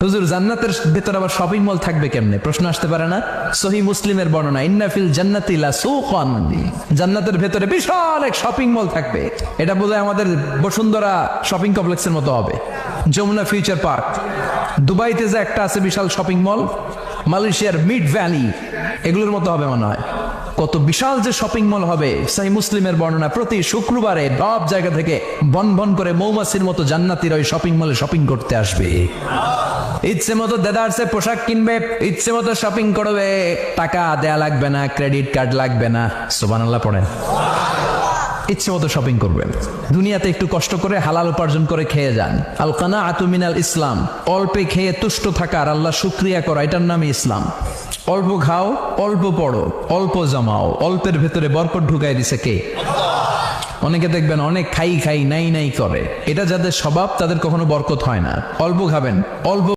হুজুর জান্নাতের ভেতর আবার শপিং মল থাকবে কেমনে? প্রশ্ন আসতে পারে না? সহিহ মুসলিমের বর্ণনা, ইন্না ফিল জান্নাতি লা সুকান, জান্নাতের ভেতরে বিশাল এক শপিং মল থাকবে। এটা বোধহয় আমাদের বসুন্ধরা শপিং কমপ্লেক্সের মতো হবে, যমুনা ফিউচার পার্ক। দুবাইতে যে একটা আছে বিশাল শপিং মল, মালয়েশিয়ার মিড ভ্যালি, এগুলোর মতো হবে মনে হয়। কত বিশাল যে শপিং মল হবে। সহিহ মুসলিমের বর্ণনা, প্রতি শুক্রবারে সব জায়গা থেকে বন বন করে মৌমাছির মতো জান্নাতীরা ওই শপিং মলে শপিং করতে আসবে। ইচ্ছে মতো দেদারসে পোশাক কিনবে, ইচ্ছে মতো শপিং করবে, টাকা দেয়া লাগবে না, ক্রেডিট কার্ড লাগবে না। সুবহানাল্লাহ পড়েন। ইচ্ছে মতো শপিং করবেন। দুনিয়াতে একটু কষ্ট করে হালাল উপার্জন করে খেয়ে যান। আল কানাআতু মিনাল ইসলাম, অল্পে খেয়ে তুষ্ট থাকা আর আল্লাহ শুকরিয়া করা, এটার নামই ইসলাম। অল্প খাও, অল্প পড়ো, অল্প জমাও, অল্পের ভেতরে বরকত ঢুকাই দিছে কে? অনেকে দেখবেন অনেক খাই খাই নাই নাই করে, এটা যাদের স্বভাব তাদের কখনো বরকত হয় না। অল্প খাবেন, অল্প